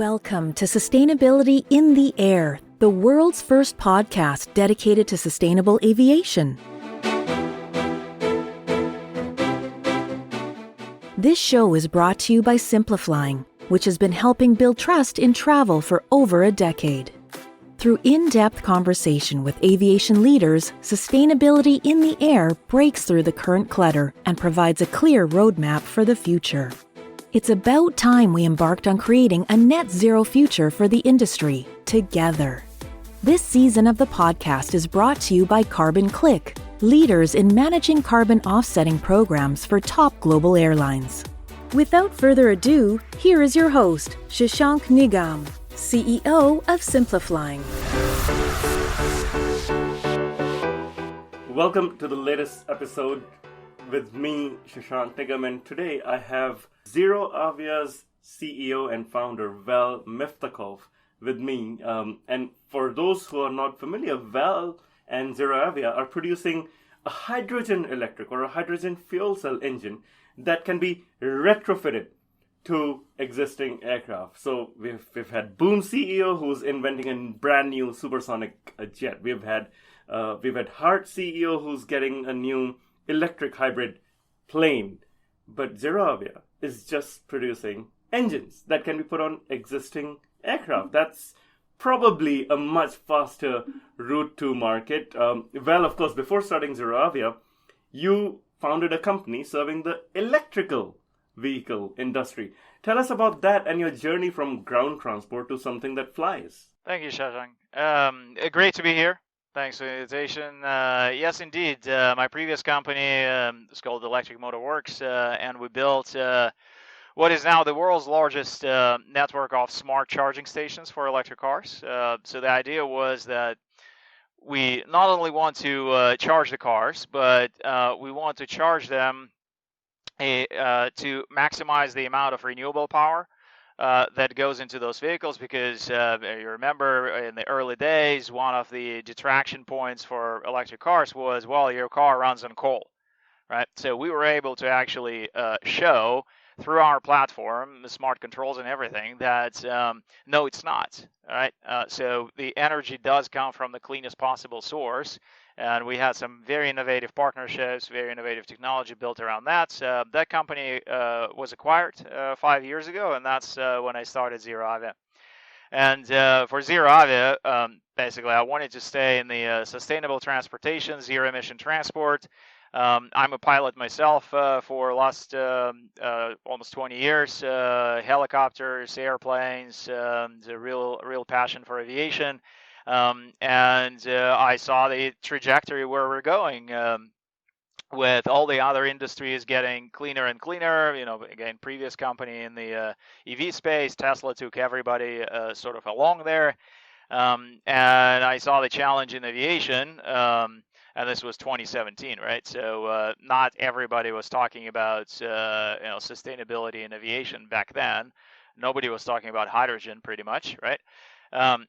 Welcome to Sustainability in the Air, the world's first podcast dedicated to sustainable aviation. This show is brought to you by Simpliflying, which has been helping build trust in travel for over a decade. Through in-depth conversation with aviation leaders, sustainability in the air breaks through the current clutter and provides a clear roadmap for the future. It's about time we embarked on creating a net zero future for the industry, together. This season of the podcast is brought to you by Carbon Click, leaders in managing carbon offsetting programs for top global airlines. Without further ado, here is your host, Shashank Nigam, CEO of Simpliflying. Welcome to the latest episode with me, Shashank Nigam, and today I have ZeroAvia's CEO and founder, Val Miftakhov, with me. And for those who are not familiar, Val and ZeroAvia are producing a hydrogen electric or a hydrogen fuel cell engine that can be retrofitted to existing aircraft. So we've had Boom CEO who's inventing a brand new supersonic jet. We've had Heart CEO who's getting a new electric hybrid plane. But ZeroAvia is just producing engines that can be put on existing aircraft. That's probably a much faster route to market. Well, of course, before starting ZeroAvia, you founded a company serving the electrical vehicle industry. Tell us about that and your journey from ground transport to something that flies. Thank you, Shashank. Great to be here. Thanks for the invitation. Yes, indeed. My previous company is called Electric Motor Works, and we built what is now the world's largest network of smart charging stations for electric cars. So the idea was that we not only want to charge the cars, but we want to charge them to maximize the amount of renewable power that goes into those vehicles, because you remember in the early days, one of the detraction points for electric cars was, well, your car runs on coal, right? So we were able to actually show through our platform, the smart controls and everything, that no, it's not, right? So the energy does come from the cleanest possible source. And we had some very innovative partnerships, very innovative technology built around that. That company was acquired 5 years ago, and that's when I started ZeroAvia. And for ZeroAvia, basically, I wanted to stay in the sustainable transportation, zero emission transport. I'm a pilot myself for last almost 20 years. Helicopters, airplanes, a real passion for aviation. And I saw the trajectory where we're going with all the other industries getting cleaner and cleaner. You know, again, previous company in the EV space, Tesla took everybody sort of along there. And I saw the challenge in aviation, and this was 2017, right? So not everybody was talking about sustainability in aviation back then. Nobody was talking about hydrogen, pretty much, right? But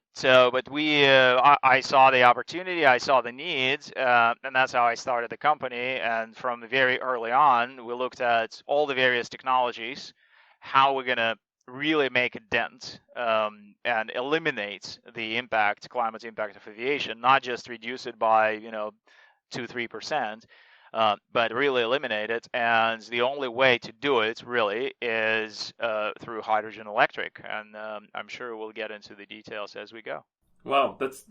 I saw the opportunity, I saw the needs, and that's how I started the company. And from very early on, we looked at all the various technologies, how we're going to really make a dent and eliminate the climate impact of aviation, not just reduce it by 2-3%. But really eliminate it, and the only way to do it really is through hydrogen electric, and I'm sure we'll get into the details as we go. Wow, that's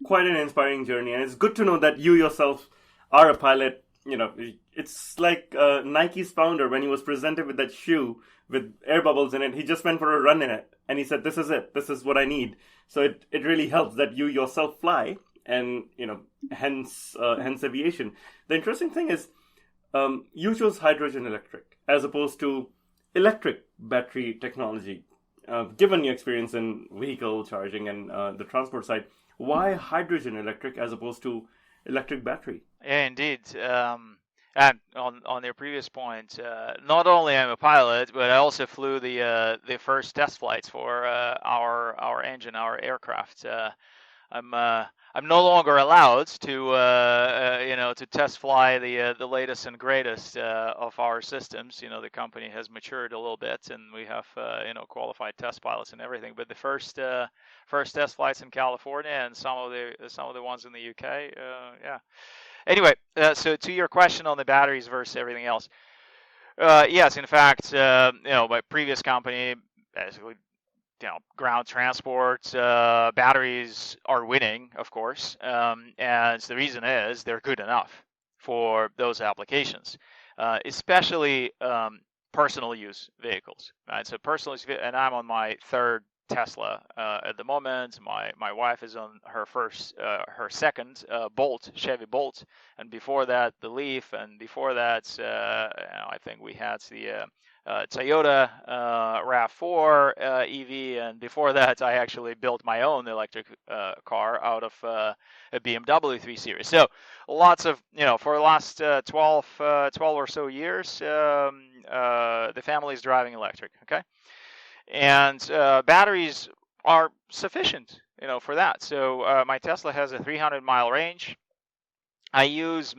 quite an inspiring journey, and it's good to know that you yourself are a pilot. You know, it's like Nike's founder, when he was presented with that shoe with air bubbles in it, he just went for a run in it, and he said, "This is it. This is what I need." So it really helps that you yourself fly. And hence aviation. The interesting thing is, you chose hydrogen electric as opposed to electric battery technology. Given your experience in vehicle charging and the transport side, why hydrogen electric as opposed to electric battery? Yeah, indeed. And on your previous point, not only I'm a pilot, but I also flew the first test flights for our engine, our aircraft. I'm no longer allowed to to test fly the latest and greatest of our systems. The company has matured a little bit, and we have qualified test pilots and everything. But the first test flights in California and some of the ones in the UK, yeah. Anyway, so to your question on the batteries versus everything else, yes, in fact, my previous company basically, ground transport, batteries are winning, of course, and the reason is they're good enough for those applications, especially personal use vehicles. Right? So personal use, and I'm on my third Tesla at the moment. My wife is on her second Chevy Bolt, and before that the Leaf, and before that I think we had the Toyota RAV4 EV, and before that I actually built my own electric car out of a BMW 3 Series. So lots of, for the last 12 or so years, the family is driving electric, okay? And batteries are sufficient, for that. So my Tesla has a 300-mile range. I use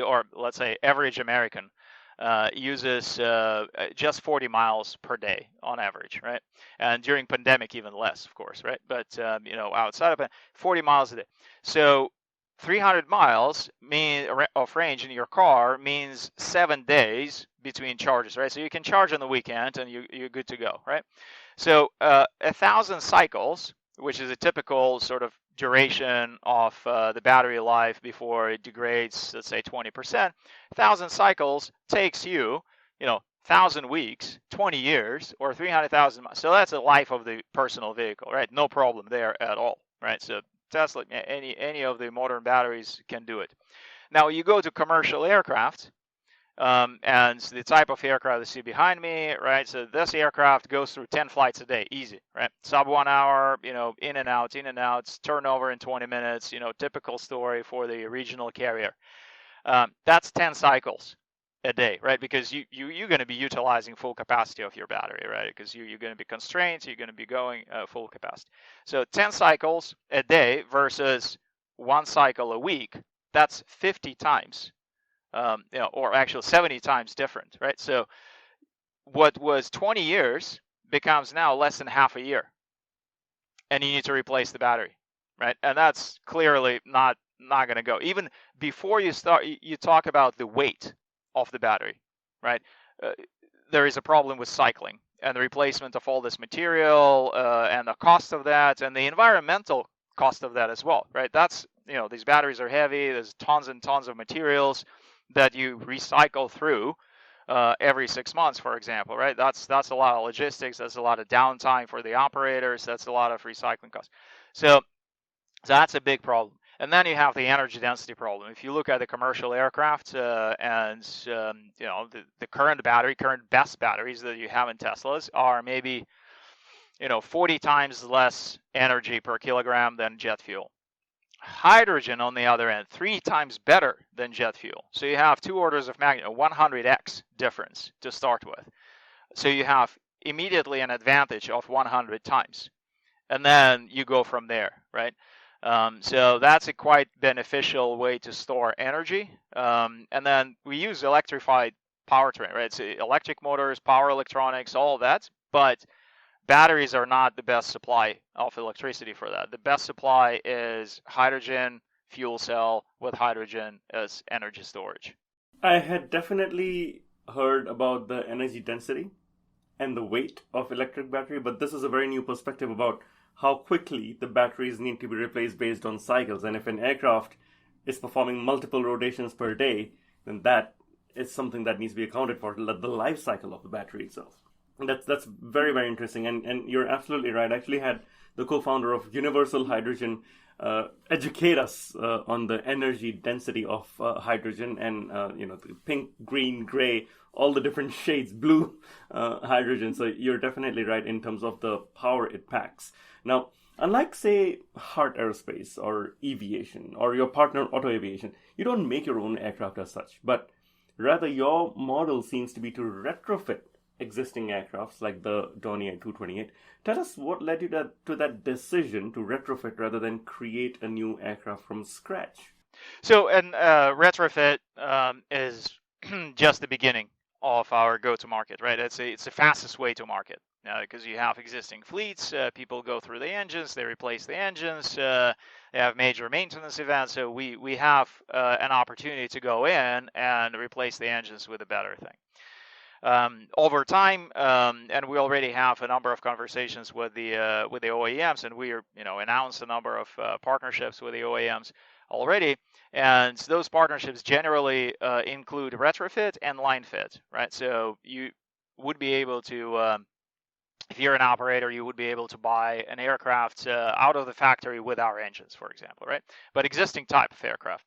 or let's say average American uses just 40 miles per day on average, right? And during pandemic, even less, of course, right? But outside of it, 40 miles a day. So 300 miles of range in your car means 7 days between charges, right? So you can charge on the weekend and you're good to go, right? So 1,000 cycles, which is a typical sort of duration of the battery life before it degrades, let's say 20%. 1,000 cycles takes you, 1,000 weeks, 20 years, or 300,000 miles. So that's the life of the personal vehicle, right? No problem there at all, right? So Tesla, any of the modern batteries can do it. Now you go to commercial aircraft, and the type of aircraft you see behind me, right? So this aircraft goes through 10 flights a day, easy, right? Sub 1 hour, in and out, turnover in 20 minutes, typical story for the regional carrier. That's 10 cycles a day, right? Because you're going to be utilizing full capacity of your battery, right? Because you're going to be constrained, so you're going to be going full capacity. So 10 cycles a day versus 1 cycle a week, that's 50 times. Or actually 70 times different, right? So what was 20 years becomes now less than half a year, and you need to replace the battery, right? And that's clearly not going to go. Even before you start, you talk about the weight of the battery, right? There is a problem with cycling and the replacement of all this material, and the cost of that, and the environmental cost of that as well, right? That's, these batteries are heavy. There's tons and tons of materials that you recycle through every 6 months, for example, right? That's a lot of logistics. That's a lot of downtime for the operators. That's a lot of recycling costs. So that's a big problem. And then you have the energy density problem. If you look at the commercial aircraft and the current best batteries that you have in Teslas are maybe 40 times less energy per kilogram than jet fuel. Hydrogen, on the other end, 3 times better than jet fuel. So you have 2 orders of magnitude, 100x difference to start with. So you have immediately an advantage of 100 times. And then you go from there, right? So that's a quite beneficial way to store energy. And then we use electrified powertrain, right? So electric motors, power electronics, all of that. But batteries are not the best supply of electricity for that. The best supply is hydrogen fuel cell with hydrogen as energy storage. I had definitely heard about the energy density and the weight of electric battery, but this is a very new perspective about how quickly the batteries need to be replaced based on cycles. And if an aircraft is performing multiple rotations per day, then that is something that needs to be accounted for, the life cycle of the battery itself. That's very, very interesting, and you're absolutely right. I actually had the co-founder of Universal Hydrogen educate us on the energy density of hydrogen, and the pink, green, gray, all the different shades, blue hydrogen. So you're definitely right in terms of the power it packs. Now, unlike, say, Heart Aerospace or Aviation or your partner Auto Aviation, you don't make your own aircraft as such, but rather your model seems to be to retrofit existing aircrafts like the Dornier 228. Tell us what led you to that decision to retrofit rather than create a new aircraft from scratch. So, and retrofit is just the beginning of our go-to-market, right? It's the fastest way to market because you have existing fleets. People go through the engines, they replace the engines. They have major maintenance events. So we have an opportunity to go in and replace the engines with a better thing. Over time, and we already have a number of conversations with the OEMs, and we are announced a number of partnerships with the OEMs already. And those partnerships generally include retrofit and line fit, right? So you would be able to, if you're an operator, you would be able to buy an aircraft out of the factory with our engines, for example, right? But existing type of aircraft.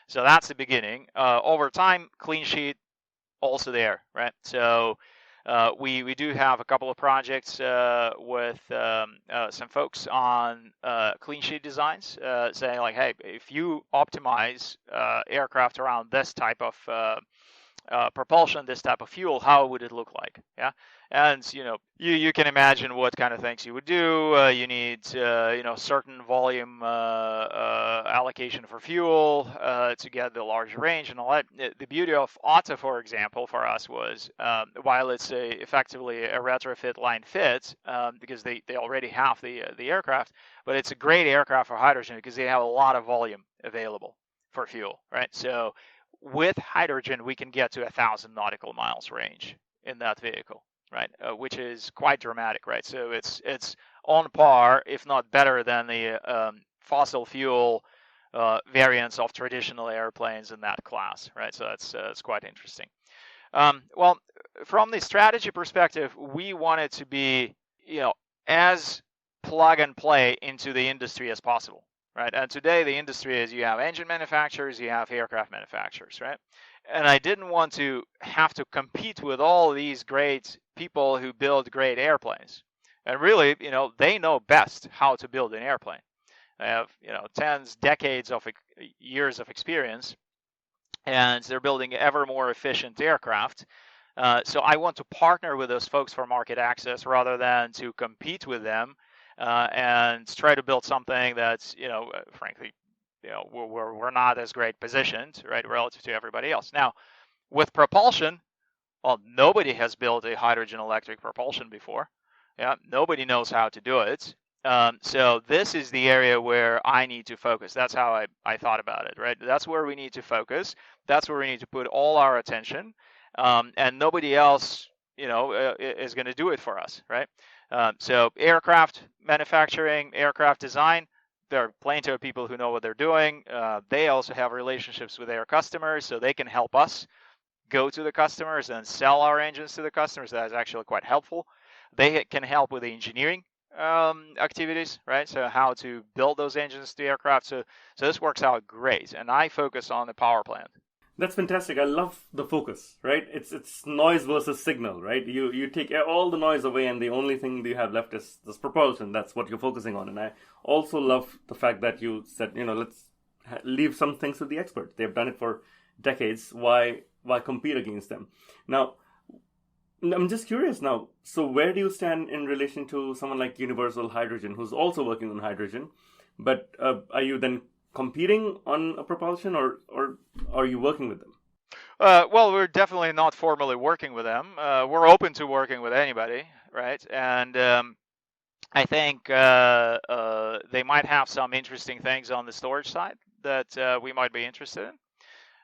So that's the beginning. Over time, clean sheet also there, right? So we do have a couple of projects with some folks on clean sheet designs, saying like, hey, if you optimize aircraft around this type of propulsion, this type of fuel, how would it look like? Yeah, and you can imagine what kind of things you would do. You need certain volume allocation for fuel to get the large range and all that. The beauty of Otto, for example, for us was while it's effectively a retrofit line fit because they already have the aircraft, but it's a great aircraft for hydrogen because they have a lot of volume available for fuel, right? So with hydrogen, we can get to 1,000 nautical miles range in that vehicle, right? Which is quite dramatic, right? So it's on par, if not better than the fossil fuel variants of traditional airplanes in that class, right? So that's quite interesting. Well, from the strategy perspective, we wanted to be, as plug and play into the industry as possible. Right, and today the industry is you have engine manufacturers, you have aircraft manufacturers, right? And I didn't want to have to compete with all these great people who build great airplanes. And really, they know best how to build an airplane. They have, decades of years of experience, and they're building ever more efficient aircraft. So I want to partner with those folks for market access rather than to compete with them. And try to build something that's, frankly, we're not as great positioned, right, relative to everybody else. Now, with propulsion, well, nobody has built a hydrogen electric propulsion before. Yeah, nobody knows how to do it. So this is the area where I need to focus. That's how I thought about it, right? That's where we need to focus. That's where we need to put all our attention. And nobody else, is going to do it for us, right? So aircraft manufacturing, aircraft design, there are plenty of people who know what they're doing. They also have relationships with their customers, so they can help us go to the customers and sell our engines to the customers. That is actually quite helpful. They can help with the engineering activities, right? So how to build those engines to aircraft. So this works out great, and I focus on the power plant. That's fantastic. I love the focus, right? It's noise versus signal, right? You take all the noise away, and the only thing you have left is this propulsion. That's what you're focusing on. And I also love the fact that you said, let's leave some things to the experts. They've done it for decades. Why compete against them? Now, I'm just curious now. So where do you stand in relation to someone like Universal Hydrogen, who's also working on hydrogen? But are you then competing on a propulsion, or are you working with them? Well, we're definitely not formally working with them. We're open to working with anybody, right? And I think they might have some interesting things on the storage side that we might be interested in.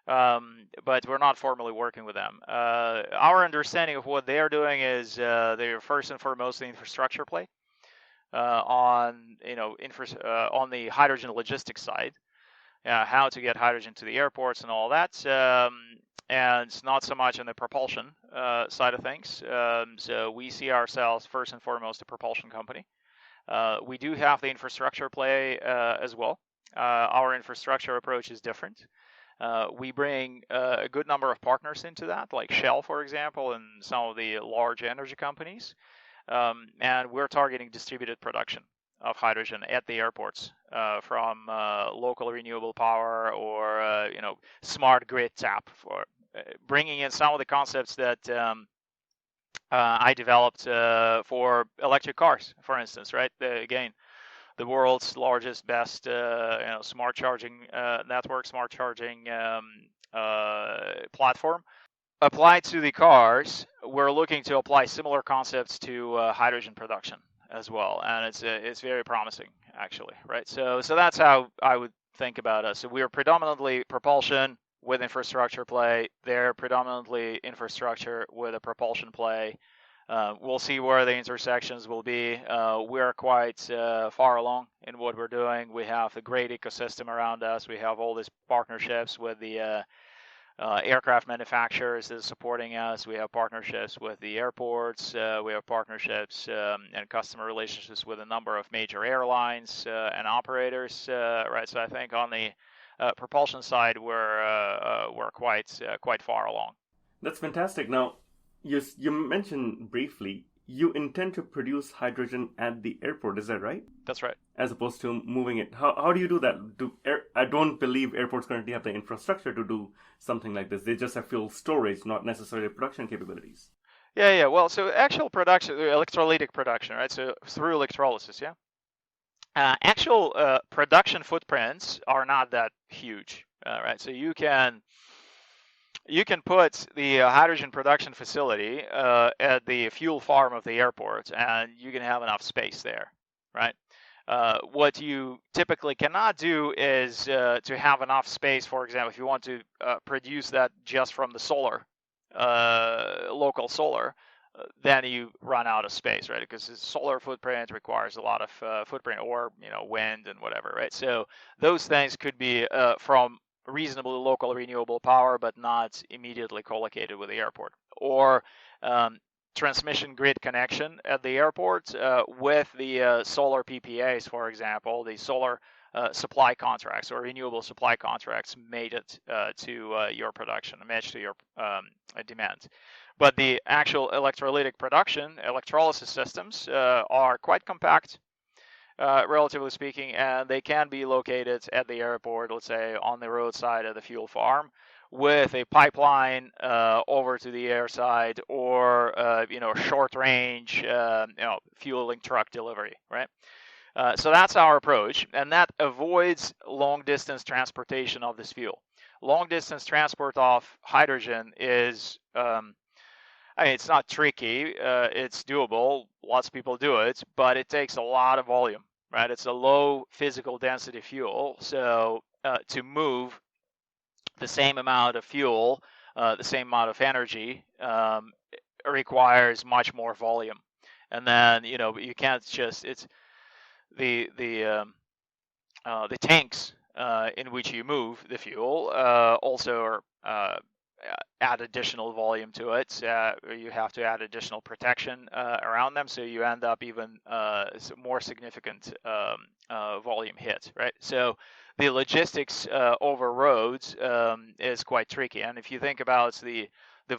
But we're not formally working with them. Our understanding of what they're doing is they're first and foremost the infrastructure play on on the hydrogen logistics side, how to get hydrogen to the airports and all that, and not so much on the propulsion side of things. So we see ourselves first and foremost a propulsion company. We do have the infrastructure play as well. Our infrastructure approach is different. We bring a good number of partners into that, like Shell, for example, and some of the large energy companies. And we're targeting distributed production of hydrogen at the airports from local renewable power or smart grid tap, for bringing in some of the concepts that I developed for electric cars, for instance, right? Again, the world's largest, best, smart charging network, smart charging platform. Applied to the cars, we're looking to apply similar concepts to hydrogen production as well, and it's very promising, actually, right? So that's how I would think about us. So we are predominantly propulsion with infrastructure play. They're predominantly infrastructure with a propulsion play. We'll see where the intersections will be. We're quite far along in what we're doing. We have a great ecosystem around us. We have all these partnerships with the aircraft manufacturers that are supporting us. We have partnerships with the airports. We have partnerships and customer relationships with a number of major airlines and operators. Right. So I think on the propulsion side, we're quite far along. That's fantastic. Now, you mentioned briefly you intend to produce hydrogen at the airport. Is that right? That's right. As opposed to moving it. How do you do that? I don't believe airports currently have the infrastructure to do something like this. They just have fuel storage, not necessarily production capabilities. Yeah. Well, so actual production, electrolytic production, right? So through electrolysis, yeah. Actual production footprints are not that huge, right? So you can put the hydrogen production facility at the fuel farm of the airport, and you can have enough space there, right? What you typically cannot do is to have enough space. For example, if you want to produce that just from the solar, local solar, then you run out of space, right? Because the solar footprint requires a lot of footprint, or wind and whatever, right? So those things could be from reasonably local renewable power, but not immediately co-located with the airport, or transmission grid connection at the airport with the solar PPAs, for example, the solar supply contracts or renewable supply contracts made it to your production, matched to your demand. But the actual electrolytic production, electrolysis systems are quite compact, relatively speaking, and they can be located at the airport, let's say on the roadside of the fuel farm, with a pipeline over to the air side, or short range fueling truck delivery, right? So that's our approach, and that avoids long distance transportation of this fuel. Long distance transport of hydrogen is it's not tricky, it's doable, lots of people do it, but it takes a lot of volume, right? It's a low physical density fuel, so to move the same amount of fuel, the same amount of energy, requires much more volume. And then you can't just, it's the tanks in which you move the fuel also are add additional volume to it. You have to add additional protection around them, so you end up even more significant volume hit, right? So the logistics over roads is quite tricky. And if you think about the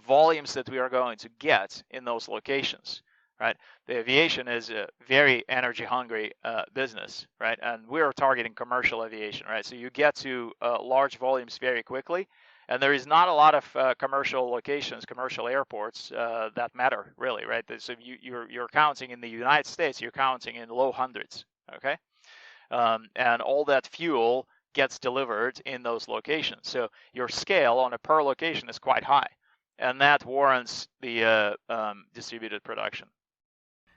volumes that we are going to get in those locations, right? The aviation is a very energy hungry business, right? And we're targeting commercial aviation, right? So you get to large volumes very quickly. And there is not a lot of commercial locations, commercial airports that matter, really, right? So you're counting in the United States, you're counting in low hundreds, okay? And all that fuel gets delivered in those locations. So your scale on a per location is quite high, and that warrants the distributed production.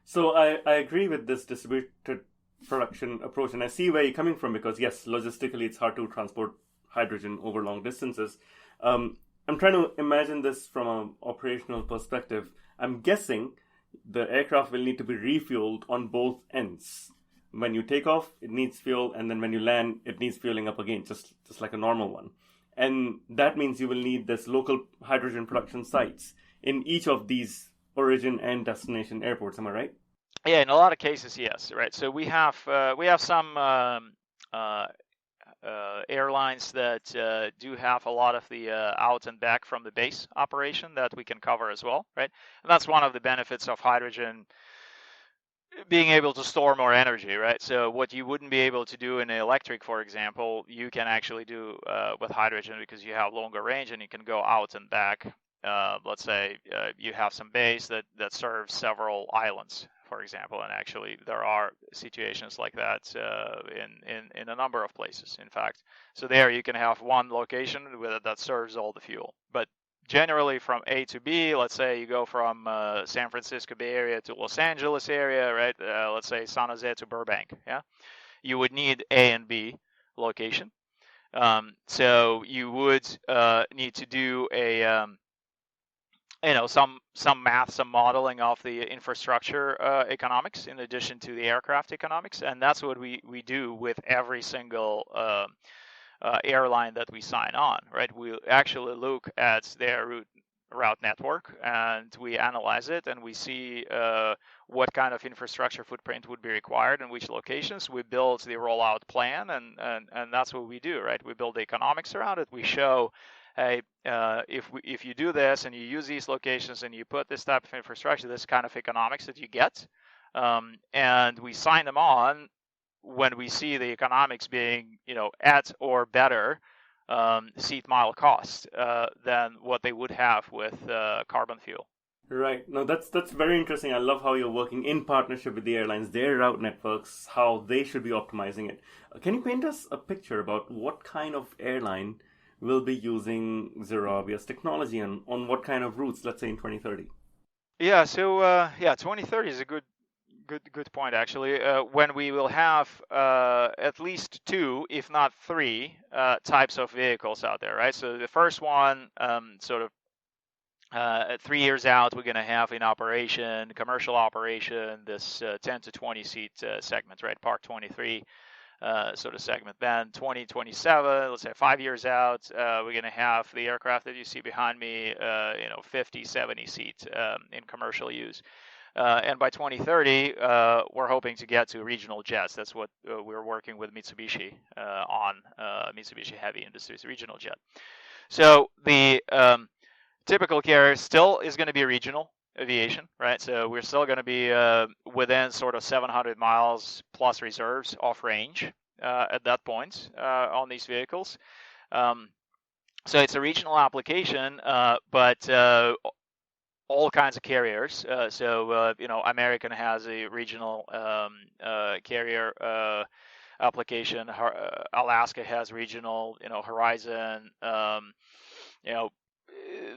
So I agree with this distributed production approach, and I see where you're coming from, because yes, logistically it's hard to transport hydrogen over long distances. I'm trying to imagine this from an operational perspective. I'm guessing the aircraft will need to be refueled on both ends. When you take off, it needs fuel, and then when you land, it needs fueling up again, just like a normal one. And that means you will need this local hydrogen production sites in each of these origin and destination airports. Am I right? Yeah, in a lot of cases, yes. Right. So we have some airlines that do have a lot of the out and back from the base operation that we can cover as well, right? And that's one of the benefits of hydrogen being able to store more energy, right? So what you wouldn't be able to do in electric, for example, you can actually do with hydrogen, because you have longer range and you can go out and back let's say you have some base that serves several islands, for example, and actually there are situations like that in a number of places, in fact. So there you can have one location that serves all the fuel. But generally from A to B, let's say you go from San Francisco Bay Area to Los Angeles area, right? Let's say San Jose to Burbank, yeah? You would need A and B location. So you would need to do a some math, some modeling of the infrastructure economics in addition to the aircraft economics, and that's what we do with every single airline that we sign on, right? We actually look at their route network and we analyze it, and we see what kind of infrastructure footprint would be required in which locations. We build the rollout plan, and that's what we do, right? We build the economics around it. We show, hey, if you do this and you use these locations and you put this type of infrastructure, this kind of economics that you get, and we sign them on when we see the economics being, at or better seat mile cost than what they would have with carbon fuel. Right. No, that's very interesting. I love how you're working in partnership with the airlines, their route networks, how they should be optimizing it. Can you paint us a picture about what kind of airline will be using ZeroAvia's technology and on what kind of routes, let's say in 2030? Yeah. So 2030 is a good point, actually. When we will have at least 2, if not 3, types of vehicles out there, right? So the first one, sort of 3 years out, we're going to have in operation, commercial operation, this 10 to 20 seat segment, right? Park 23 sort of segment. Then 2027, let's say 5 years out, we're going to have the aircraft that you see behind me, 50, 70 seat in commercial use. And by 2030, we're hoping to get to regional jets. That's what we're working with Mitsubishi on, Mitsubishi Heavy Industries regional jet. So the typical carrier still is going to be regional aviation, right? So we're still going to be within sort of 700 miles plus reserves off range at that point on these vehicles. So it's a regional application, but all kinds of carriers. American has a regional carrier application. Alaska has regional, Horizon.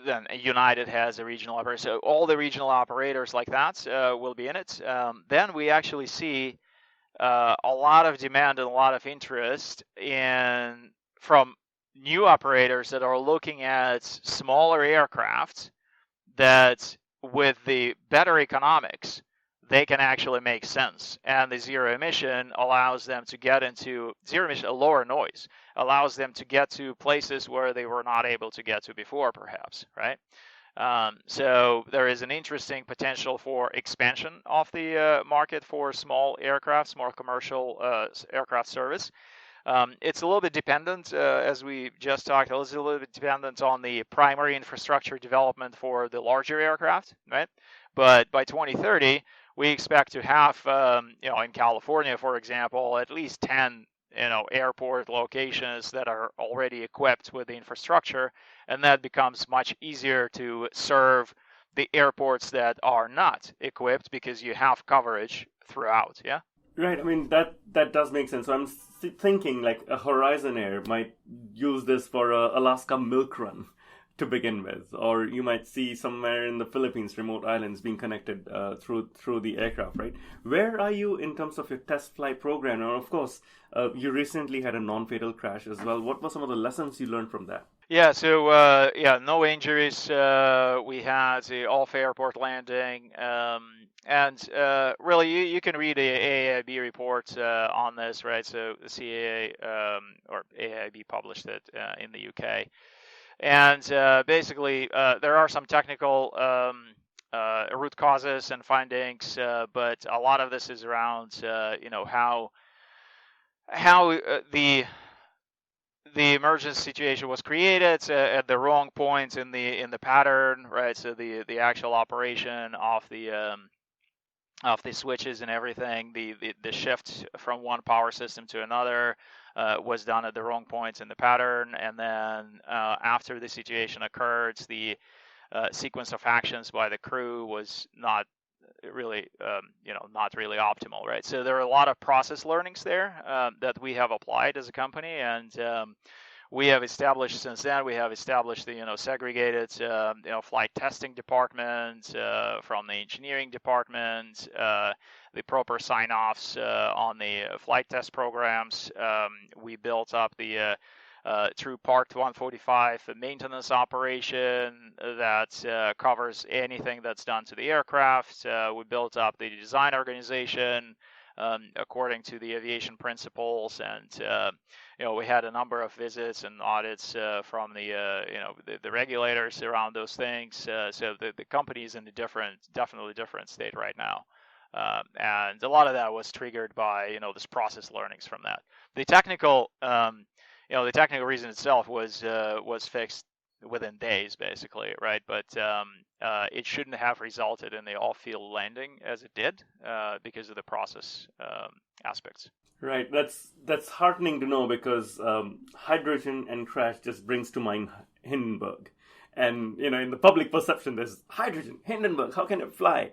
Then United has a regional operator. So all the regional operators like that will be in it. Then we actually see a lot of demand and a lot of interest from new operators that are looking at smaller aircraft that with the better economics, they can actually make sense. And the zero emission allows them to get into zero emission, a lower noise, allows them to get to places where they were not able to get to before, perhaps, right? So there is an interesting potential for expansion of the market for small aircraft, small commercial aircraft service. It's a little bit dependent, as we just talked, it's a little bit dependent on the primary infrastructure development for the larger aircraft, right? But by 2030, we expect to have, in California, for example, at least 10, airport locations that are already equipped with the infrastructure, and that becomes much easier to serve the airports that are not equipped because you have coverage throughout, yeah? Right. I mean, that does make sense. So I'm thinking like a Horizon Air might use this for a Alaska milk run to begin with, or you might see somewhere in the Philippines, remote islands being connected through the aircraft, right? Where are you in terms of your test flight program? And of course, you recently had a non-fatal crash as well. What were some of the lessons you learned from that? Yeah, so no injuries. We had the off-airport landing, and really, you can read the AIB report on this, right? So the CAA or AIB published it in the UK, and basically there are some technical root causes and findings, but a lot of this is around how the emergency situation was created at the wrong point in the pattern, right? So the actual operation of the switches and everything, the shift from one power system to another was done at the wrong points in the pattern, and then after the situation occurred, the sequence of actions by the crew was not really not really optimal, right? So there are a lot of process learnings there that we have applied as a company, and we have established since then. We have established the segregated flight testing department from the engineering department, the proper sign-offs on the flight test programs. We built up the through Part 145 maintenance operation that covers anything that's done to the aircraft. We built up the design organization according to the aviation principles, and we had a number of visits and audits from the regulators around those things. So the company is in a definitely different state right now. And a lot of that was triggered by this process learnings from that. The technical reason itself was fixed within days, basically, right? But it shouldn't have resulted in the off-field landing as it did because of the process aspects. Right. That's heartening to know, because hydrogen and crash just brings to mind Hindenburg. And, in the public perception, there's hydrogen, Hindenburg, how can it fly?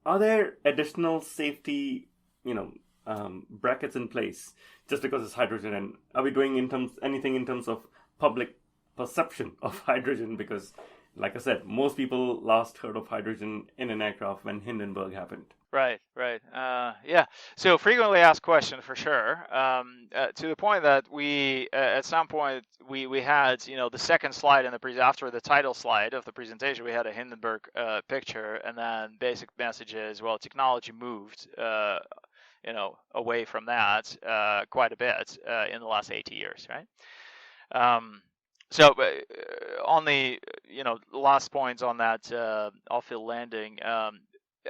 Are there additional safety, brackets in place just because it's hydrogen? And are we doing anything in terms of public perception of hydrogen? Because, like I said, most people last heard of hydrogen in an aircraft when Hindenburg happened. Right. Yeah. So frequently asked question for sure. To the point that we, at some point, we had, the second slide in the after the title slide of the presentation, we had a Hindenburg picture, and then basic messages. Well, technology moved, away from that quite a bit in the last 80 years, right? So on the, last points on that off-field landing.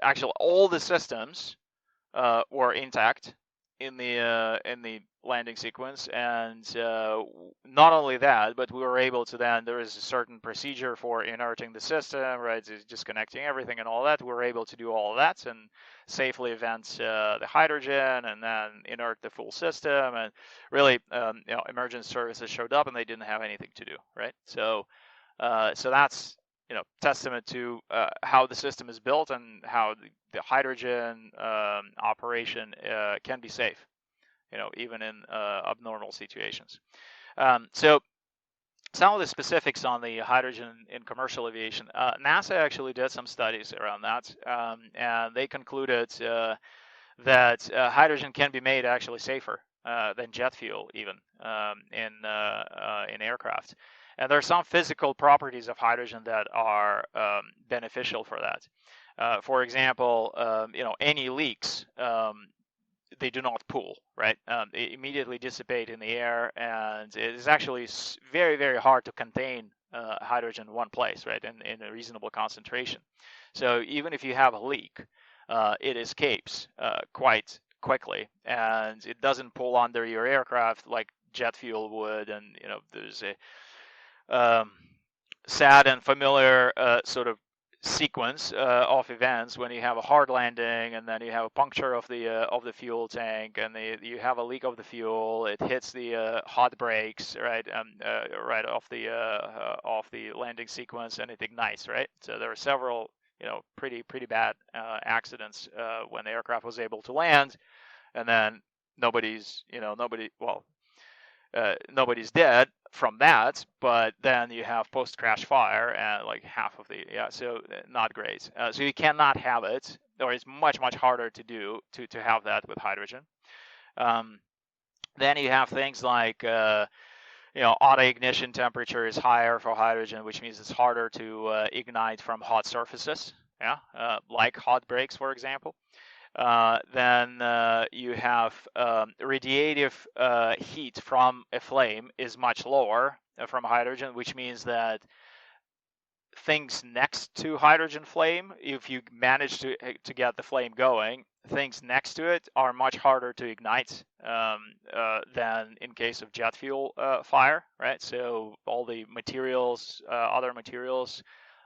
Actually, all the systems were intact in the landing sequence, and not only that, but we were able to then, there is a certain procedure for inerting the system, right? It's disconnecting everything and all that. We were able to do all of that and safely vent the hydrogen and then inert the full system. And really, emergency services showed up and they didn't have anything to do, right? So that's testament to how the system is built and how the hydrogen operation can be safe, even in abnormal situations. So some of the specifics on the hydrogen in commercial aviation. NASA actually did some studies around that, and they concluded that hydrogen can be made actually safer than jet fuel, even in aircraft. And there are some physical properties of hydrogen that are beneficial for that. For example, any leaks, they do not pool, right? They immediately dissipate in the air, and it is actually very, very hard to contain hydrogen in one place, right, in a reasonable concentration. So even if you have a leak, it escapes quite quickly, and it doesn't pull under your aircraft like jet fuel would. And there's a sad and familiar sort of sequence of events when you have a hard landing, and then you have a puncture of the fuel tank, and you have a leak of the fuel. It hits the hot brakes, right, right off the landing sequence, and it ignites, right. So there are several pretty bad accidents when the aircraft was able to land, and then nobody's dead from that, but then you have post-crash fire and like half of so not great. So you cannot have it, or it's much harder to do to have that with hydrogen. Then you have things like auto ignition temperature is higher for hydrogen, which means it's harder to ignite from hot surfaces, like hot brakes, for example. Then you have radiative heat from a flame is much lower from hydrogen, which means that things next to hydrogen flame, if you manage to get the flame going, things next to it are much harder to ignite than in case of jet fuel fire, right? So all the materials, other materials,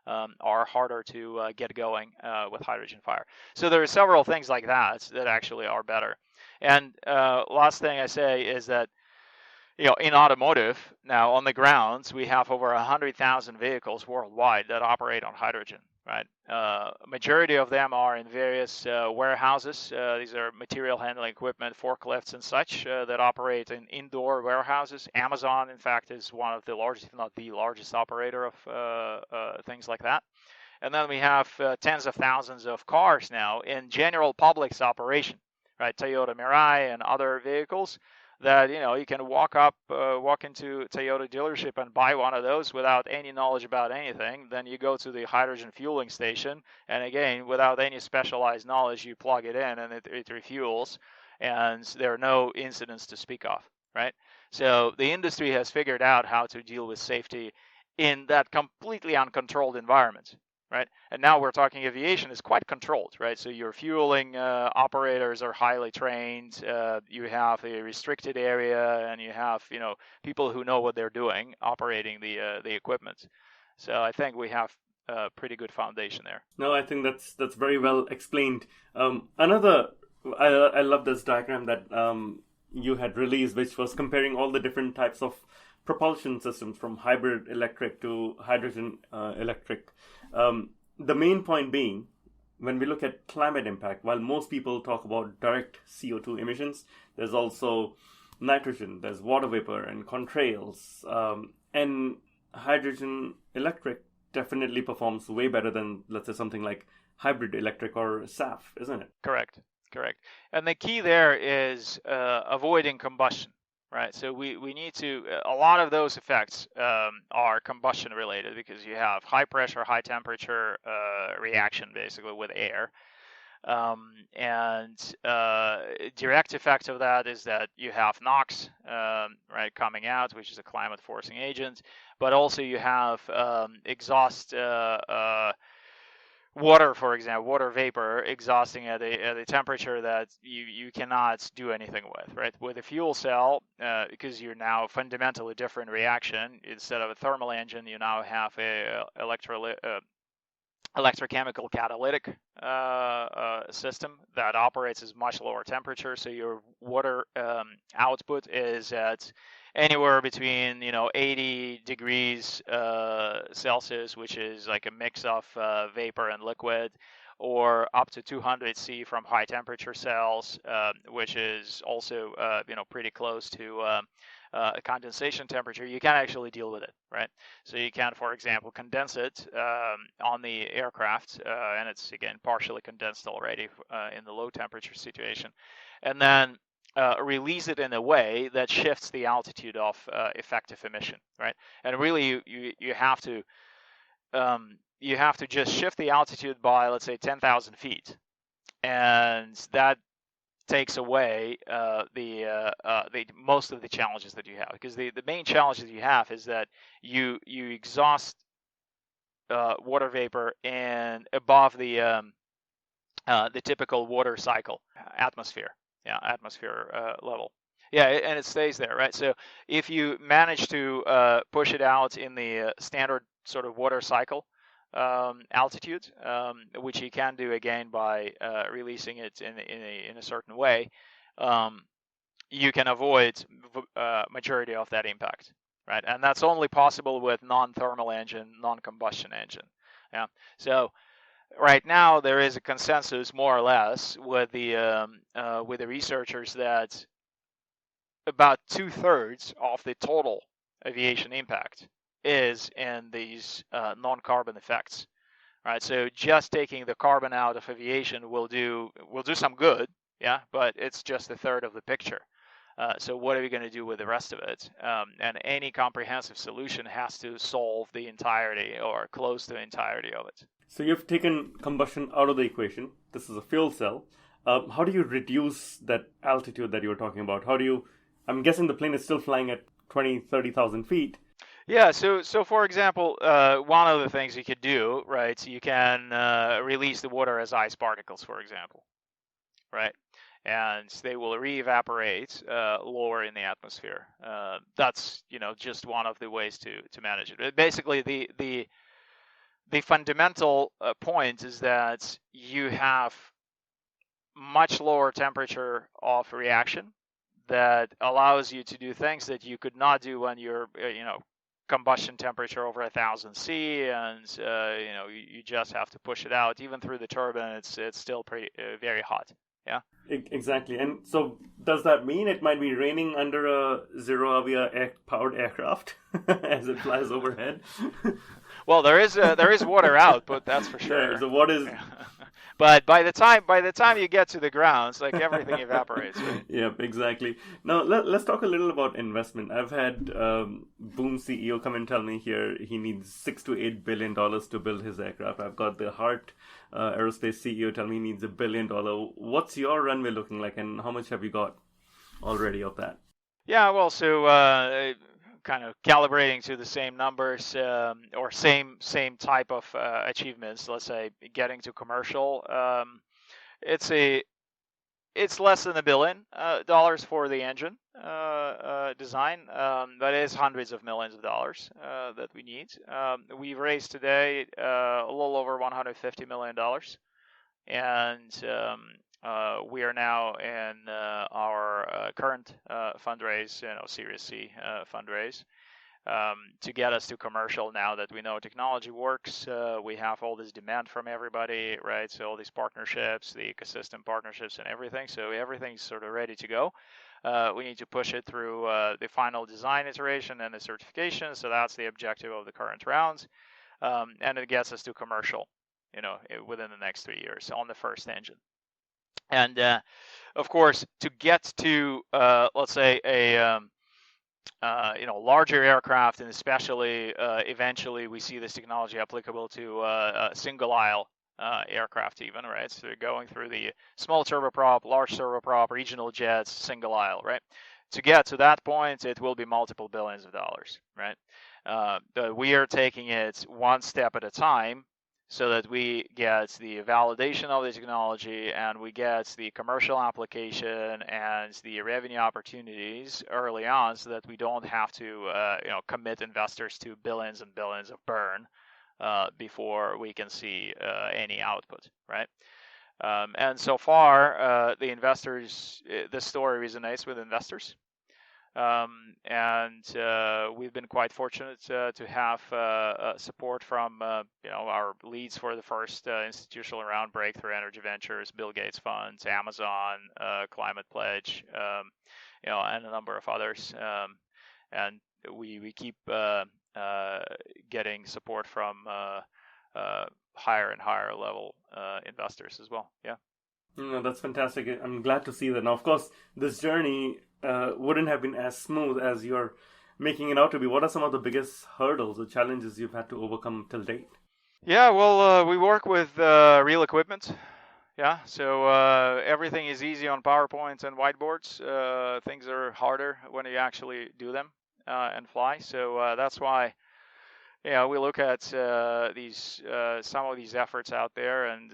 are harder to get going with hydrogen fire. So there are several things like that actually are better. And last thing I say is that in automotive now on the grounds, we have over 100,000 vehicles worldwide that operate on hydrogen. Right, majority of them are in various warehouses. These are material handling equipment, forklifts, and such that operate in indoor warehouses. Amazon, in fact, is one of the largest, if not the largest operator of things like that. And then we have tens of thousands of cars now in general public's operation, right? Toyota Mirai and other vehicles that you can walk into a Toyota dealership and buy one of those without any knowledge about anything. Then you go to the hydrogen fueling station, and again, without any specialized knowledge, you plug it in and it refuels, and there are no incidents to speak of, right? So the industry has figured out how to deal with safety in that completely uncontrolled environment. Right, and now we're talking aviation is quite controlled, right? So your fueling operators are highly trained. You have a restricted area, and you have people who know what they're doing operating the equipment. So I think we have a pretty good foundation there. No, I think that's very well explained. I love this diagram that you had released, which was comparing all the different types of propulsion systems from hybrid electric to hydrogen electric. The main point being, when we look at climate impact, while most people talk about direct CO2 emissions, there's also nitrogen, there's water vapor and contrails, and hydrogen electric definitely performs way better than, let's say, something like hybrid electric or SAF, isn't it? Correct. And the key there is avoiding combustion. Right, so we need to. A lot of those effects are combustion related because you have high pressure, high temperature reaction basically with air, and direct effect of that is that you have NOx right coming out, which is a climate forcing agent, but also you have exhaust. Water, for example, water vapor exhausting at a temperature that you cannot do anything with, right? With a fuel cell, because you're now fundamentally different reaction. Instead of a thermal engine, you now have a electrochemical catalytic system that operates at much lower temperature. So your water output is at anywhere between 80 degrees Celsius, which is like a mix of vapor and liquid, or up to 200 C from high temperature cells, which is also pretty close to condensation temperature. You can actually deal with it, right? So you can, for example, condense it on the aircraft, and it's again partially condensed already in the low temperature situation, and then release it in a way that shifts the altitude of effective emission, right? And really, you have to just shift the altitude by, let's say, 10,000 feet, and that takes away the most of the challenges that you have, because the main challenge that you have is that you exhaust water vapor and above the typical water cycle atmosphere level. Yeah, and it stays there, right? So if you manage to push it out in the standard sort of water cycle altitude, which you can do again by releasing it in a certain way, you can avoid majority of that impact, right? And that's only possible with non-thermal engine, non-combustion engine. Yeah. So right now there is a consensus, more or less, with the researchers that about 2/3 of the total aviation impact is in these non-carbon effects, right? So just taking the carbon out of aviation will do some good, yeah, but it's just 1/3 of the picture. So what are we going to do with the rest of it? And any comprehensive solution has to solve the entirety or close to the entirety of it. So you've taken combustion out of the equation. This is a fuel cell. How do you reduce that altitude that you were talking about? I'm guessing the plane is still flying at 20, 30,000 feet. Yeah, so for example, one of the things you could do, right, you can release the water as ice particles, for example, right? And they will re-evaporate lower in the atmosphere. That's just one of the ways to manage it. Basically, the fundamental point is that you have much lower temperature of reaction that allows you to do things that you could not do when you're, combustion temperature over 1,000 C, and you just have to push it out. Even through the turbine, it's still pretty very hot. Yeah. Exactly. And so does that mean it might be raining under a ZeroAvia powered aircraft as it flies overhead? Well, there is water output, that's for sure. Yeah, so what is But by the time you get to the ground, it's like everything evaporates, right? Yep, exactly. Now let's talk a little about investment. I've had Boom CEO come and tell me here he needs $6 to $8 billion to build his aircraft. I've got the Hart Aerospace CEO tell me he needs $1 billion. What's your runway looking like, and how much have you got already of that? Yeah, well, so kind of calibrating to the same numbers or same type of achievements. Let's say getting to commercial. It's less than $1 billion for the engine design, but it is hundreds of millions of dollars that we need. We've raised today a little over $150 million, and we are now in our current fundraise, Series C fundraise, to get us to commercial. Now that we know technology works, we have all this demand from everybody, right? So all these partnerships, the ecosystem partnerships and everything. So everything's sort of ready to go. We need to push it through the final design iteration and the certification. So that's the objective of the current rounds. And it gets us to commercial, within the next 3 years on the first engine. And of course, to get to let's say a larger aircraft, and especially eventually we see this technology applicable to single aisle aircraft even, right? So they're going through the small turboprop, large turboprop, regional jets, single aisle, right? To get to that point, it will be multiple billions of dollars, right? But we are taking it one step at a time, so that we get the validation of the technology and we get the commercial application and the revenue opportunities early on, so that we don't have to commit investors to billions and billions of burn before we can see any output, right? And so far, the investors, this story resonates with investors. And we've been quite fortunate to have support from our leads for the first institutional round, Breakthrough Energy Ventures, Bill Gates Funds, Amazon, Climate Pledge, and a number of others. And we keep getting support from higher and higher level investors as well. Yeah. No, that's fantastic. I'm glad to see that. Now, of course, this journey wouldn't have been as smooth as you're making it out to be. What are some of the biggest hurdles or challenges you've had to overcome till date? Yeah, well, we work with real equipment. Yeah, so everything is easy on PowerPoints and whiteboards. Things are harder when you actually do them and fly. So that's why we look at these some of these efforts out there, and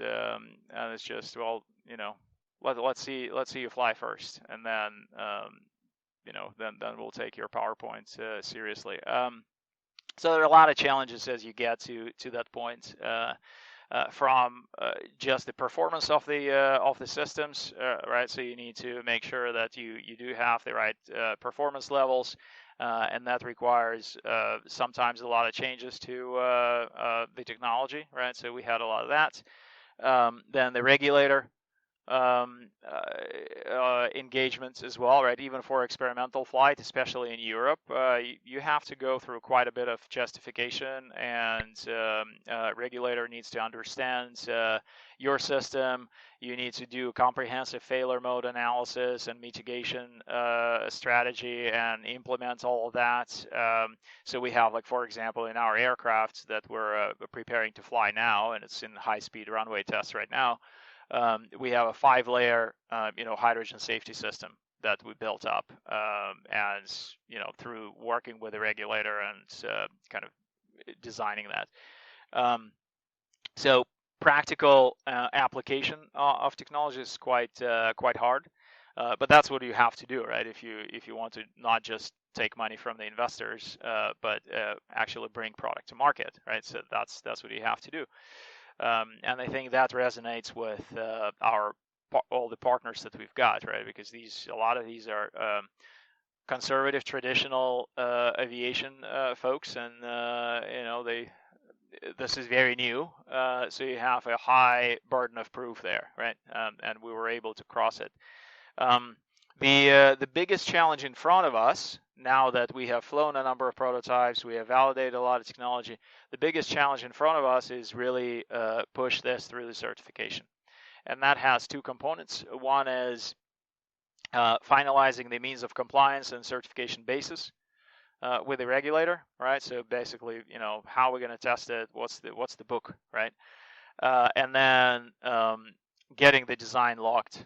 it's just, let's see you fly first, and then then we'll take your PowerPoint seriously. So there are a lot of challenges as you get to that point, from just the performance of the systems, right? So you need to make sure that you do have the right performance levels, and that requires sometimes a lot of changes to the technology, right? So we had a lot of that. Then the regulator engagements as well, right? Even for experimental flight, especially in Europe, you have to go through quite a bit of justification, and regulator needs to understand your system. You need to do comprehensive failure mode analysis and mitigation strategy and implement all of that. So we have, like, for example, in our aircraft that we're preparing to fly now, and it's in high-speed runway tests right now, we have a 5-layer, hydrogen safety system that we built up, and through working with the regulator and kind of designing that. So practical application of technology is quite hard, but that's what you have to do, right? If you want to not just take money from the investors, but actually bring product to market, right? So that's what you have to do. And I think that resonates with our all the partners that we've got, right? Because a lot of these are conservative, traditional aviation folks, and this is very new, so you have a high burden of proof there, right? And we were able to cross it. The biggest challenge in front of us, now that we have flown a number of prototypes, we have validated a lot of technology, the biggest challenge in front of us is really push this through the certification. And that has two components. One is finalizing the means of compliance and certification basis with the regulator, right? So basically, how we're going to test it, what's the book, right? And then getting the design locked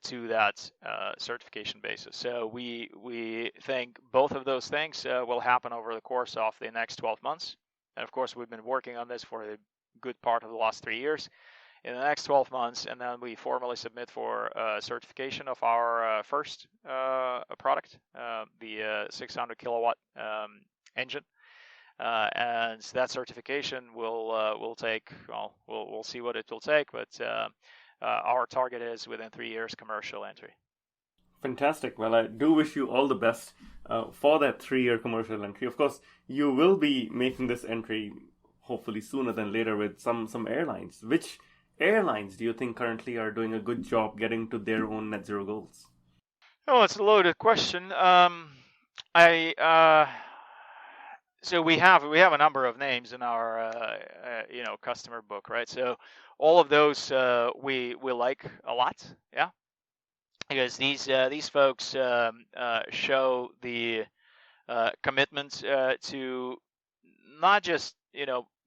to that certification basis. So we think both of those things will happen over the course of the next 12 months. And of course, we've been working on this for a good part of the last 3 years. In the next 12 months, and then we formally submit for certification of our first product, the 600 kilowatt engine. And that certification will take, we'll see what it will take, but our target is within 3 years commercial entry. Fantastic. Well, I do wish you all the best for that 3-year commercial entry. Of course, you will be making this entry hopefully sooner than later with some airlines. Which airlines do you think currently are doing a good job getting to their own net zero goals? Oh, it's a loaded question. So we have a number of names in our customer book, right? So all of those we like a lot, yeah, because these folks show the commitment to not just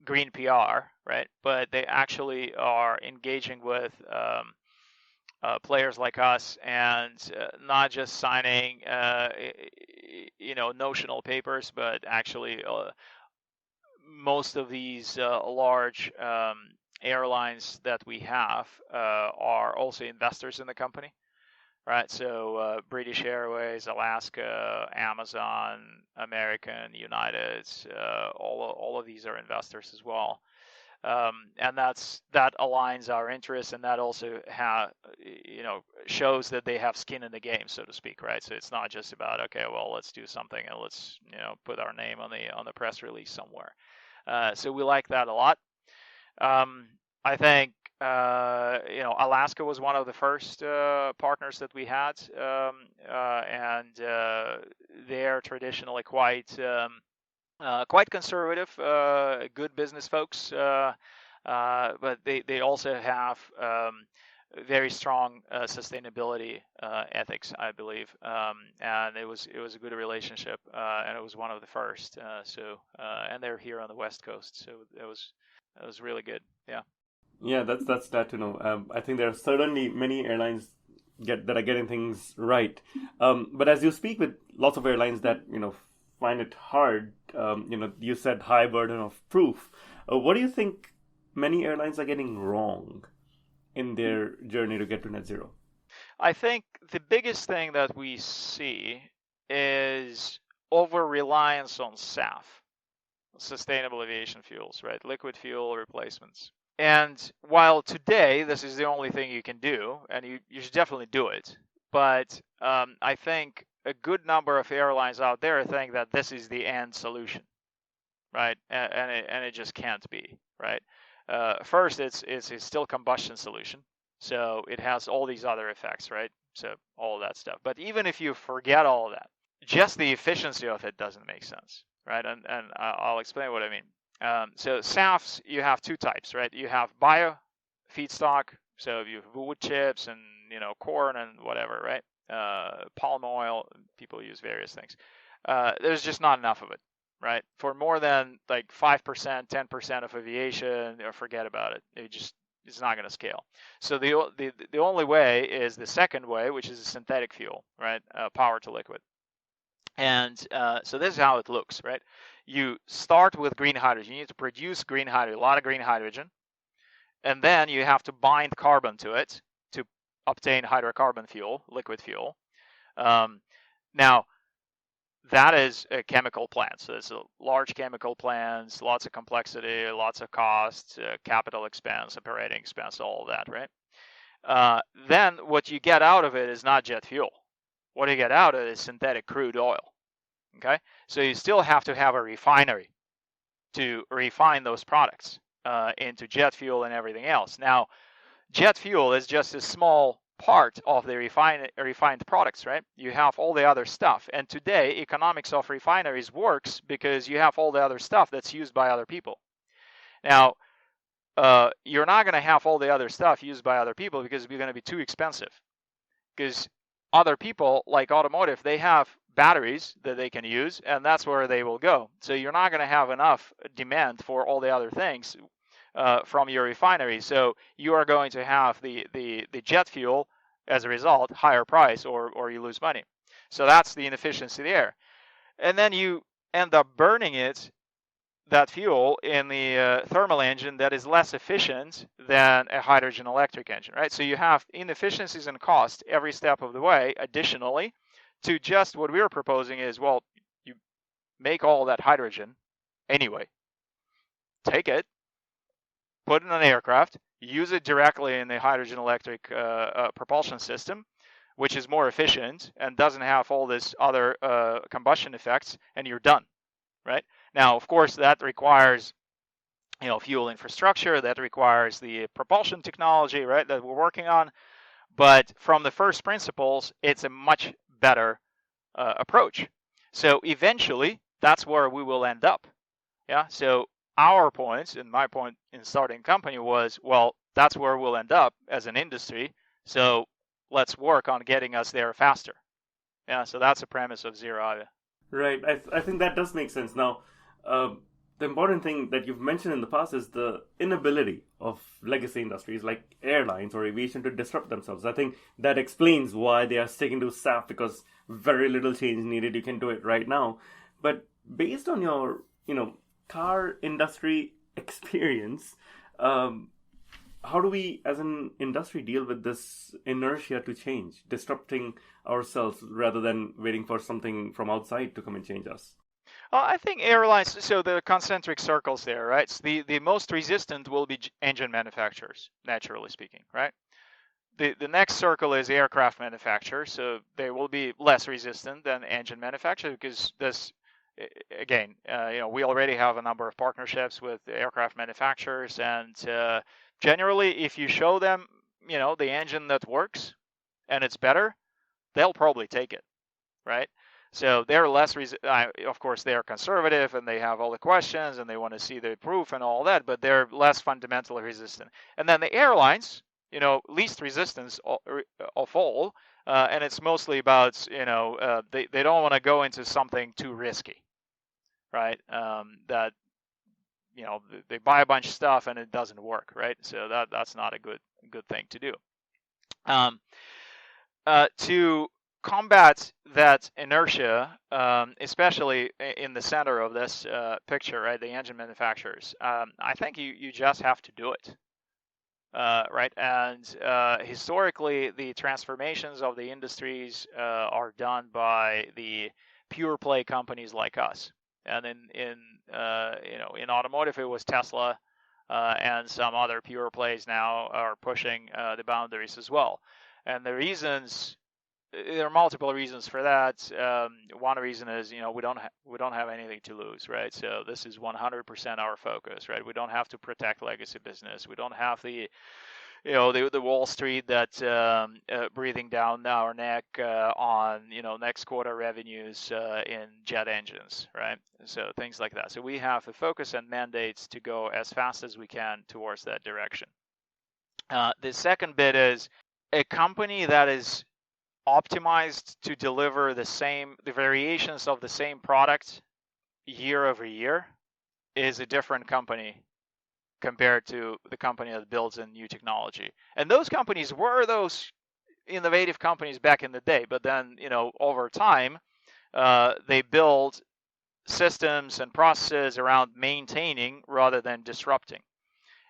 green PR, right, but they actually are engaging with players like us, and not just signing notional papers, but actually most of these large airlines that we have are also investors in the company, right? So British Airways, Alaska, Amazon, American, United, all of these are investors as well. And that aligns our interests, and that also shows that they have skin in the game, so to speak, right? So it's not just about, okay, well, let's do something and let's put our name on the press release somewhere. So we like that a lot. I think Alaska was one of the first partners that we had, and they're traditionally quite conservative, good business folks, but they also have very strong sustainability ethics, I believe, and it was a good relationship, and it was one of the first. And they're here on the West Coast, so it was really good. Yeah. Yeah, that's glad to know. I think there are certainly many airlines that are getting things right, but as you speak with lots of airlines that find it hard, you said high burden of proof. What do you think many airlines are getting wrong in their journey to get to net zero? I think the biggest thing that we see is over-reliance on SAF, sustainable aviation fuels, right? Liquid fuel replacements. And while today this is the only thing you can do, and you should definitely do it, but I think a good number of airlines out there think that this is the end solution, right? And it just can't be, right? First, it's still combustion solution, so it has all these other effects, right? So all of that stuff. But even if you forget all of that, just the efficiency of it doesn't make sense, right? And I'll explain what I mean. So SAFs, you have two types, right? You have bio feedstock, so you have wood chips and corn and whatever, right? Palm oil, people use various things. There's just not enough of it, right? For more than like 5%, 10% of aviation, forget about it. It's not going to scale. So the only way is the second way, which is a synthetic fuel, right? Power to liquid. And so this is how it looks, right? You start with green hydrogen. You need to produce green hydrogen, a lot of green hydrogen, and then you have to bind carbon to it to obtain hydrocarbon fuel, liquid fuel. Now, that is a chemical plant. So it's a large chemical plants, lots of complexity, lots of costs, capital expense, operating expense, all of that, right? then what you get out of it is not jet fuel. What you get out of it is synthetic crude oil. Okay, so you still have to have a refinery to refine those products into jet fuel and everything else. Now, jet fuel is just a small part of the refined products, right? You have all the other stuff. And today, economics of refineries works because you have all the other stuff that's used by other people. Now, you're not going to have all the other stuff used by other people because it's going to be too expensive. Because other people, like automotive, they have batteries that they can use, and that's where they will go. So you're not going to have enough demand for all the other things from your refinery. So you are going to have the jet fuel, as a result, higher price, or you lose money. So that's the inefficiency there. And then you end up burning that fuel in the thermal engine that is less efficient than a hydrogen electric engine, right? So you have inefficiencies and cost every step of the way. Additionally, to just what we're proposing is, well, you make all that hydrogen anyway. Take it, put it in an aircraft, use it directly in the hydrogen electric propulsion system, which is more efficient and doesn't have all this other combustion effects, and you're done, right? Now, of course, that requires, fuel infrastructure, that requires the propulsion technology, right, that we're working on. But from the first principles, it's a much better approach. So eventually, that's where we will end up. Yeah. So our points, and my point in starting company was, well, that's where we'll end up as an industry. So let's work on getting us there faster. Yeah. So that's the premise of ZeroAvia. Right. I think that does make sense. Now, the important thing that you've mentioned in the past is the inability of legacy industries like airlines or aviation to disrupt themselves. I think that explains why they are sticking to SAF, because very little change needed. You can do it right now. But based on your, car industry experience, how do we as an industry deal with this inertia to change, disrupting ourselves rather than waiting for something from outside to come and change us? I think airlines, so the concentric circles there, right? So the most resistant will be engine manufacturers, naturally speaking, right? The next circle is aircraft manufacturers, so they will be less resistant than engine manufacturers because this, again, we already have a number of partnerships with aircraft manufacturers, and generally, if you show them, the engine that works and it's better, they'll probably take it, right? So they're less, of course, they're conservative and they have all the questions and they want to see the proof and all that, but they're less fundamentally resistant. And then the airlines, least resistance of all, and it's mostly about, they don't want to go into something too risky, right? That, they buy a bunch of stuff and it doesn't work, right? So that's not a good thing to do. To combat that inertia, especially in the center of this picture, right, the engine manufacturers, I think you just have to do it, right? And historically, the transformations of the industries are done by the pure play companies like us. And in automotive, it was Tesla, and some other pure plays now are pushing the boundaries as well. And the reasons, there are multiple reasons for that. One reason is, we don't have anything to lose, right? So this is 100% our focus, right? We don't have to protect legacy business. We don't have the Wall Street that's breathing down our neck on next quarter revenues in jet engines, right? So things like that. So we have a focus and mandates to go as fast as we can towards that direction. The second bit is a company that is optimized to deliver the variations of the same product year over year is a different company compared to the company that builds a new technology. And those companies were those innovative companies back in the day, but then, over time, they build systems and processes around maintaining rather than disrupting.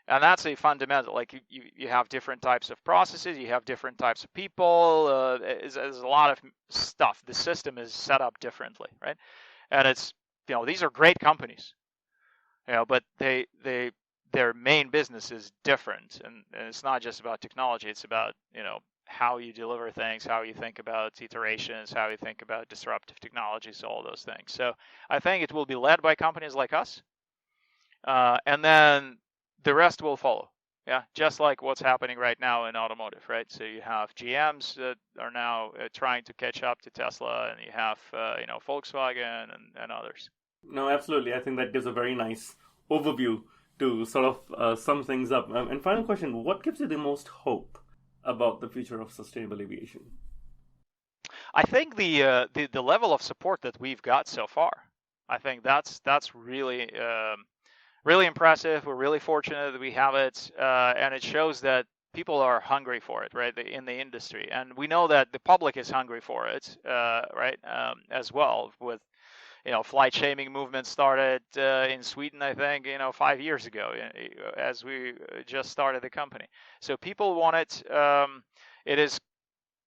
And that's a fundamental, like you have different types of processes, you have different types of people, there's a lot of stuff. The system is set up differently, right? And it's, these are great companies, but they their main business is different, and it's not just about technology. It's about how you deliver things, how you think about iterations, how you think about disruptive technologies, all those things. So I think it will be led by companies like us, and then the rest will follow. Yeah, just like what's happening right now in automotive, right? So you have GMs that are now trying to catch up to Tesla, and you have Volkswagen and others. No, absolutely. I think that gives a very nice overview to sort of sum things up. And final question, what gives you the most hope about the future of sustainable aviation? I think the level of support that we've got so far, I think that's really really impressive. We're really fortunate that we have it, and it shows that people are hungry for it, right, in the industry, and we know that the public is hungry for it, right, as well. With flight shaming movement started in Sweden, I think, 5 years ago, as we just started the company. So people want it. It is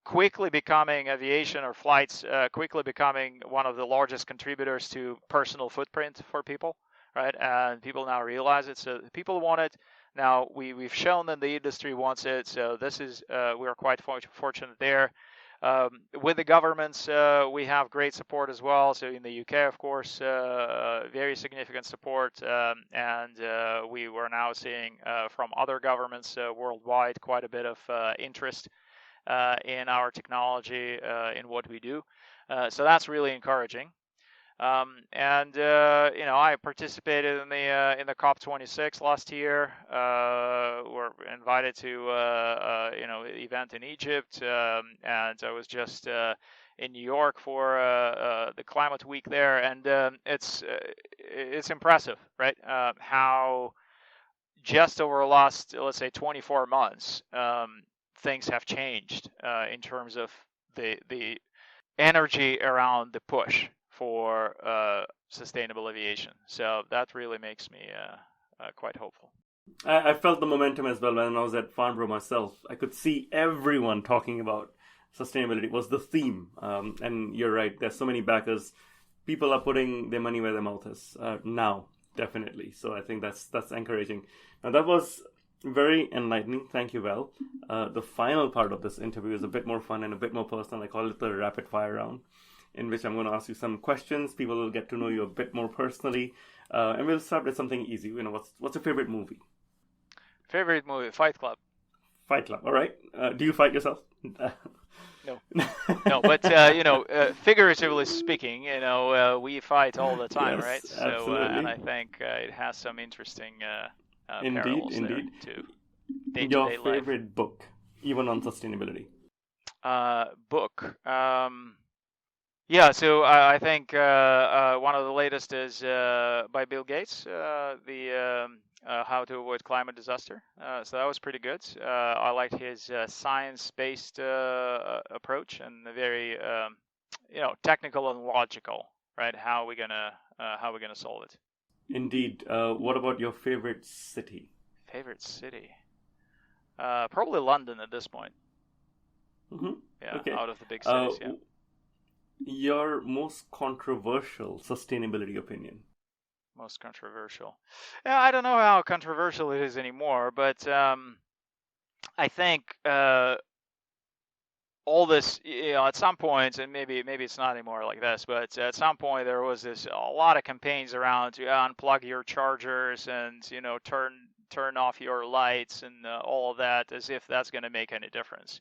quickly becoming aviation or flights quickly becoming one of the largest contributors to personal footprint for people, right? And people now realize it. So people want it. Now we've shown that the industry wants it. So this is we're quite fortunate there. With the governments, we have great support as well. So in the UK, of course, very significant support, and we were now seeing from other governments worldwide quite a bit of interest in our technology, in what we do. So that's really encouraging. I participated in the COP26 last year. We're invited to an event in Egypt, and I was just in New York for the Climate Week there, and it's impressive, right? How just over the last, let's say, 24 months, things have changed in terms of the energy around the push for sustainable aviation. So that really makes me quite hopeful. I felt the momentum as well when I was at Farnborough myself. I could see everyone talking about sustainability. It was the theme. And you're right, there's so many backers. People are putting their money where their mouth is now, definitely. So I think that's encouraging. Now, that was very enlightening. Thank you, Val. The final part of this interview is a bit more fun and a bit more personal. I call it the rapid fire round, in which I'm going to ask you some questions. People will get to know you a bit more personally. And we'll start with something easy. What's your favorite movie? Favorite movie? Fight Club. Fight Club. All right. Do you fight yourself? No. No, but figuratively speaking, we fight all the time, Yes, right? So, absolutely. and I think it has some interesting Indeed, parallels indeed. there to Your day-to-day life. favorite book, even on sustainability? Book. Yeah, so I think one of the latest is by Bill Gates, the How to Avoid Climate Disaster. So that was pretty good. I liked his science-based approach and very, technical and logical. Right? How we gonna solve it? Indeed. What about your favorite city? Favorite city? Probably London at this point. Mm-hmm. Yeah, Okay. out of the big cities. Yeah. Your most controversial sustainability opinion? Most controversial. Yeah, I don't know how controversial it is anymore, but I think all this, at some point, and maybe it's not anymore like this, but at some point there was a lot of campaigns around to unplug your chargers and turn off your lights and all of that, as if that's going to make any difference.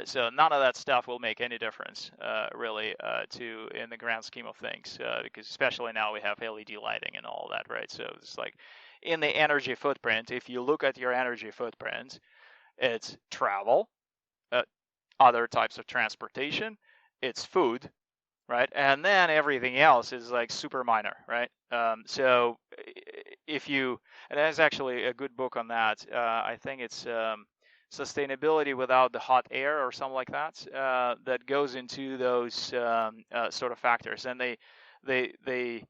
So none of that stuff will make any difference, really, in the grand scheme of things, because especially now we have LED lighting and all that, right? So it's like in the energy footprint, if you look at your energy footprint, it's travel, other types of transportation, it's food, right? And then everything else is like super minor, right? So if you, and there's actually a good book on that. I think it's Sustainability Without the Hot Air or something like that, that goes into those sort of factors, and they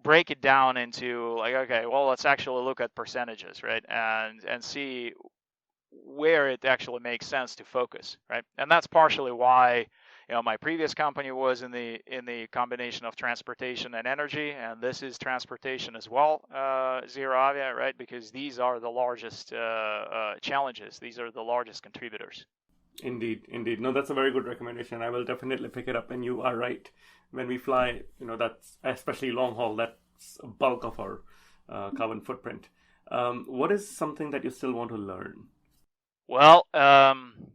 break it down into like, okay, well, let's actually look at percentages, right, and see where it actually makes sense to focus, right? And that's partially why My previous company was in the combination of transportation and energy, and this is transportation as well, ZeroAvia, right? Because these are the largest challenges. These are the largest contributors. Indeed. No, that's a very good recommendation. I will definitely pick it up. And you are right. When we fly, that's especially long haul, that's a bulk of our carbon footprint. What is something that you still want to learn? Well, I'm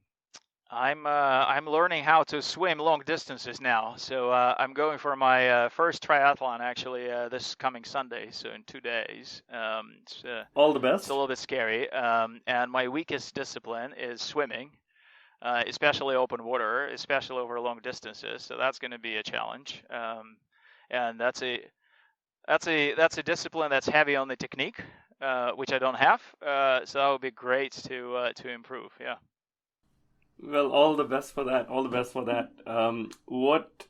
learning how to swim long distances now. So I'm going for my first triathlon actually this coming Sunday. So in 2 days. All the best. It's a little bit scary. And my weakest discipline is swimming. Especially open water, especially over long distances. So that's going to be a challenge, and that's a discipline that's heavy on the technique, which I don't have. So that would be great to improve. Yeah. Well, all the best for that. All the best for that. What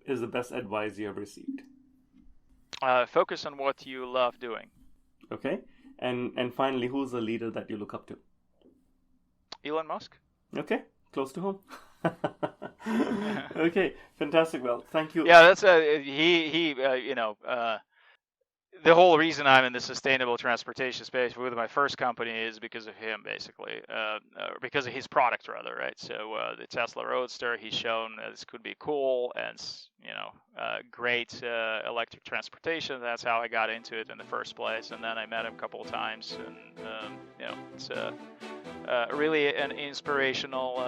is the best advice you have received? Focus on what you love doing. Okay, and finally, who's the leader that you look up to? Elon Musk. Okay, close to home. Okay, fantastic. Well, thank you. Yeah, that's the whole reason I'm in the sustainable transportation space with my first company is because of him, basically, because of his product, rather, right? So the Tesla Roadster, he's shown this could be cool and great electric transportation. That's how I got into it in the first place, and then I met him a couple of times, and it's really an inspirational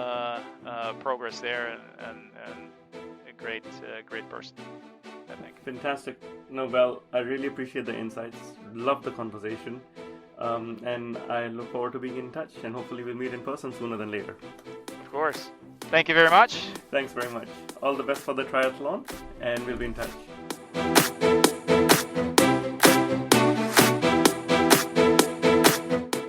progress there, and a great person, I think. Fantastic. No, Val, I really appreciate the insights. Love the conversation. And I look forward to being in touch, and hopefully we'll meet in person sooner than later. Of course. Thank you very much. Thanks very much. All the best for the triathlon, and we'll be in touch.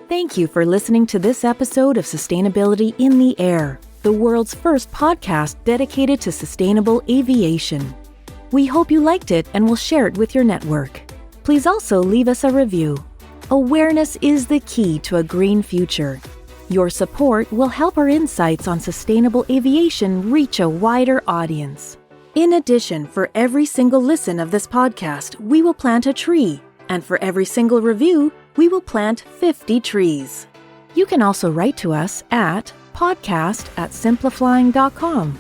Thank you for listening to this episode of Sustainability in the Air, the world's first podcast dedicated to sustainable aviation. We hope you liked it and will share it with your network. Please also leave us a review. Awareness is the key to a green future. Your support will help our insights on sustainable aviation reach a wider audience. In addition, for every single listen of this podcast, we will plant a tree. And for every single review, we will plant 50 trees. You can also write to us at podcast@simpliflying.com.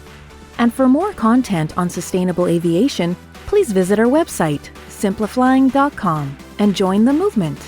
And for more content on sustainable aviation, please visit our website, simpliflying.com, and join the movement.